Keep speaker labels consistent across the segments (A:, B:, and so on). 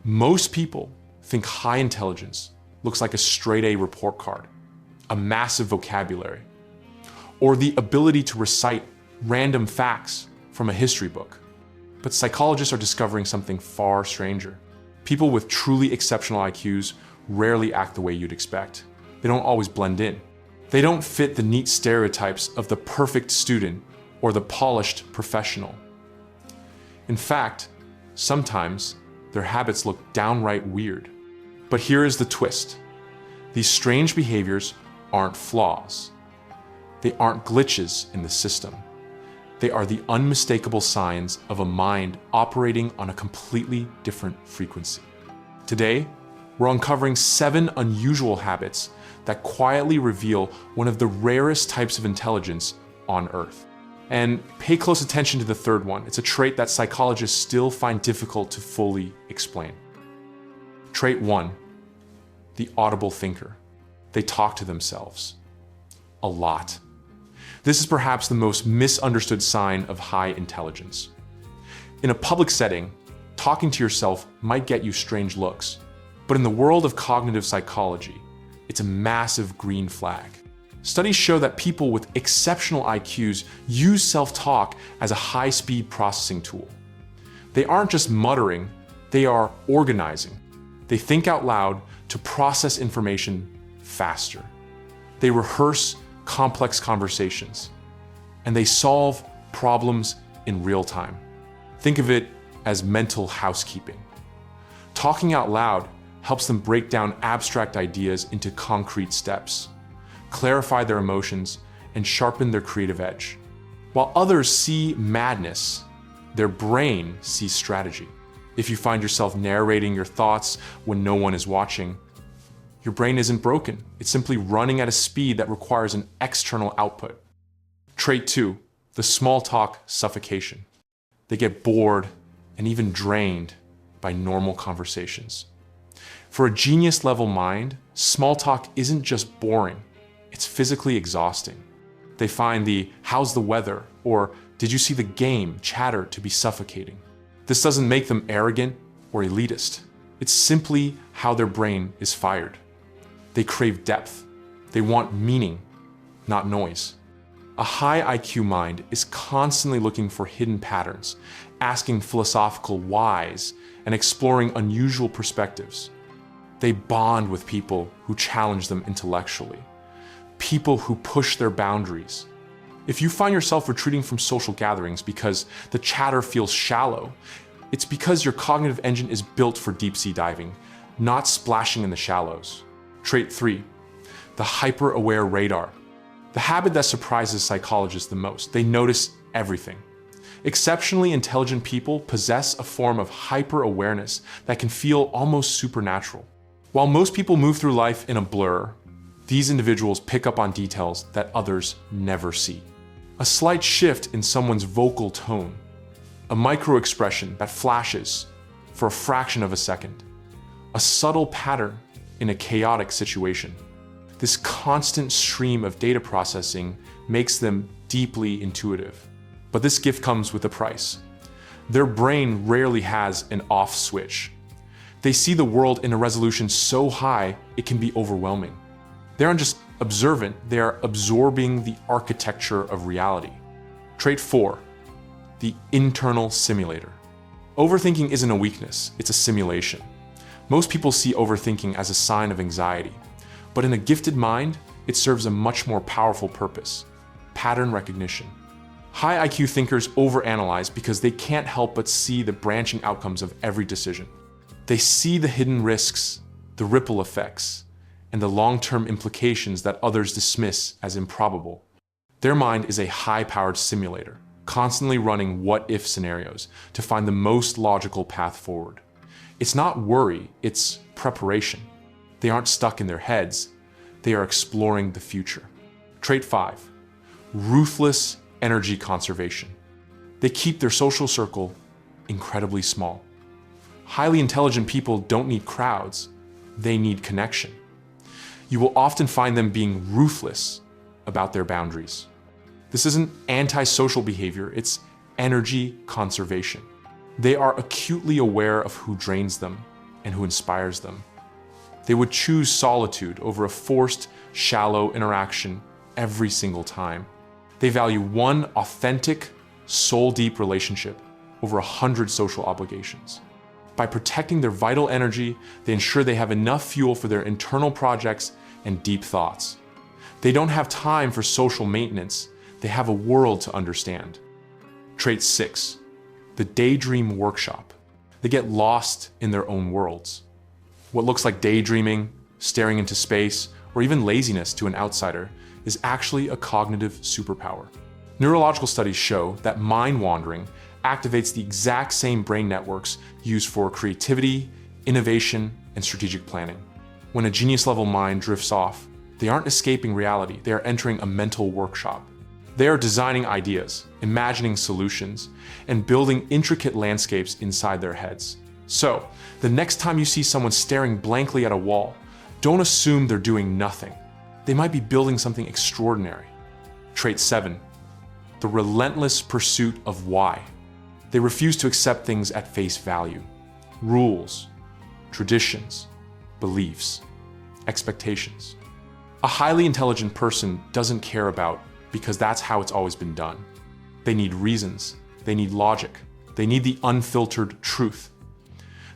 A: Most people think high intelligence looks like a straight A report card, a massive vocabulary, or the ability to recite random facts from a history book. But psychologists are discovering something far stranger. People with truly exceptional IQs rarely act the way you'd expect. They don't always blend in. They don't fit the neat stereotypes of the perfect student or the polished professional. In fact, sometimes their habits look downright weird. But here is the twist. These strange behaviors aren't flaws. They aren't glitches in the system. They are the unmistakable signs of a mind operating on a completely different frequency. Today, we're uncovering 7 unusual habits that quietly reveal one of the rarest types of intelligence on Earth. And pay close attention to the third one. It's a trait that psychologists still find difficult to fully explain. Trait 1, the audible thinker. They talk to themselves. A lot. This is perhaps the most misunderstood sign of high intelligence. In a public setting, talking to yourself might get you strange looks. But in the world of cognitive psychology, it's a massive green flag. Studies show that people with exceptional IQs use self-talk as a high-speed processing tool. They aren't just muttering, they are organizing. They think out loud to process information faster. They rehearse complex conversations, and they solve problems in real time. Think of it as mental housekeeping. Talking out loud helps them break down abstract ideas into concrete steps, clarify their emotions, and sharpen their creative edge. While others see madness, their brain sees strategy. If you find yourself narrating your thoughts when no one is watching, your brain isn't broken. It's simply running at a speed that requires an external output. Trait 2, the small talk suffocation. They get bored and even drained by normal conversations. For a genius-level mind, small talk isn't just boring, it's physically exhausting. They find the "how's the weather" or "did you see the game" chatter to be suffocating. This doesn't make them arrogant or elitist. It's simply how their brain is fired. They crave depth. They want meaning, not noise. A high IQ mind is constantly looking for hidden patterns, asking philosophical whys, and exploring unusual perspectives. They bond with people who challenge them intellectually, people who push their boundaries. If you find yourself retreating from social gatherings because the chatter feels shallow, it's because your cognitive engine is built for deep-sea diving, not splashing in the shallows. Trait 3, the hyper-aware radar. The habit that surprises psychologists the most. They notice everything. Exceptionally intelligent people possess a form of hyper-awareness that can feel almost supernatural. While most people move through life in a blur, these individuals pick up on details that others never see. A slight shift in someone's vocal tone, a micro-expression that flashes for a fraction of a second, a subtle pattern in a chaotic situation. This constant stream of data processing makes them deeply intuitive. But this gift comes with a price. Their brain rarely has an off switch. They see the world in a resolution so high it can be overwhelming. They aren't just observant, they are absorbing the architecture of reality. Trait 4, the internal simulator. Overthinking isn't a weakness, it's a simulation. Most people see overthinking as a sign of anxiety, but in a gifted mind, it serves a much more powerful purpose: pattern recognition. High IQ thinkers overanalyze because they can't help but see the branching outcomes of every decision. They see the hidden risks, the ripple effects, and the long-term implications that others dismiss as improbable. Their mind is a high-powered simulator, constantly running what-if scenarios to find the most logical path forward. It's not worry, it's preparation. They aren't stuck in their heads, they are exploring the future. Trait 5, ruthless energy conservation. They keep their social circle incredibly small. Highly intelligent people don't need crowds, they need connection. You will often find them being ruthless about their boundaries. This isn't antisocial behavior, it's energy conservation. They are acutely aware of who drains them, and who inspires them. They would choose solitude over a forced, shallow interaction every single time. They value one authentic, soul-deep relationship over 100 social obligations. By protecting their vital energy, they ensure they have enough fuel for their internal projects and deep thoughts. They don't have time for social maintenance. They have a world to understand. Trait 6, the daydream workshop. They get lost in their own worlds. What looks like daydreaming, staring into space, or even laziness to an outsider is actually a cognitive superpower. Neurological studies show that mind wandering activates the exact same brain networks used for creativity, innovation, and strategic planning. When a genius-level mind drifts off, they aren't escaping reality, they are entering a mental workshop. They are designing ideas, imagining solutions, and building intricate landscapes inside their heads. So, the next time you see someone staring blankly at a wall, don't assume they're doing nothing. They might be building something extraordinary. Trait 7, the relentless pursuit of why. They refuse to accept things at face value. Rules, traditions, beliefs, expectations. A highly intelligent person doesn't care about because that's how it's always been done. They need reasons, they need logic, they need the unfiltered truth.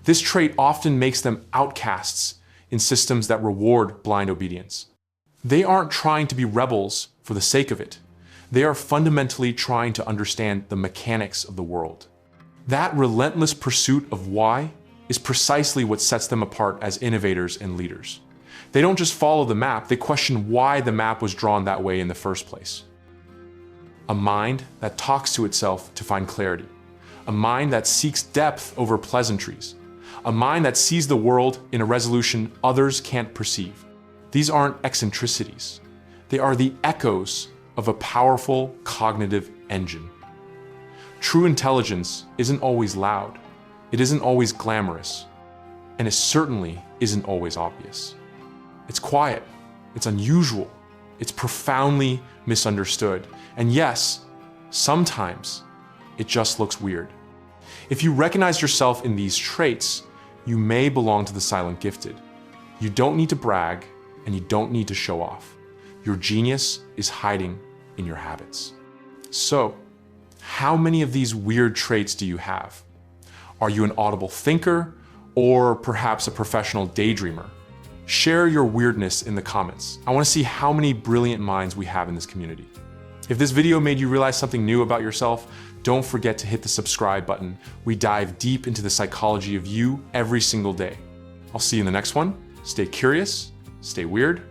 A: This trait often makes them outcasts in systems that reward blind obedience. They aren't trying to be rebels for the sake of it. They are fundamentally trying to understand the mechanics of the world. That relentless pursuit of why is precisely what sets them apart as innovators and leaders. They don't just follow the map, they question why the map was drawn that way in the first place. A mind that talks to itself to find clarity. A mind that seeks depth over pleasantries. A mind that sees the world in a resolution others can't perceive. These aren't eccentricities. They are the echoes of a powerful cognitive engine. True intelligence isn't always loud, it isn't always glamorous, and it certainly isn't always obvious. It's quiet, it's unusual, it's profoundly misunderstood, and yes, sometimes it just looks weird. If you recognize yourself in these traits, you may belong to the silent gifted. You don't need to brag, and you don't need to show off. Your genius is hiding in your habits. So, how many of these weird traits do you have? Are you an audible thinker, or perhaps a professional daydreamer? Share your weirdness in the comments. I want to see how many brilliant minds we have in this community. If this video made you realize something new about yourself, don't forget to hit the subscribe button. We dive deep into the psychology of you every single day. I'll see you in the next one. Stay curious, stay weird,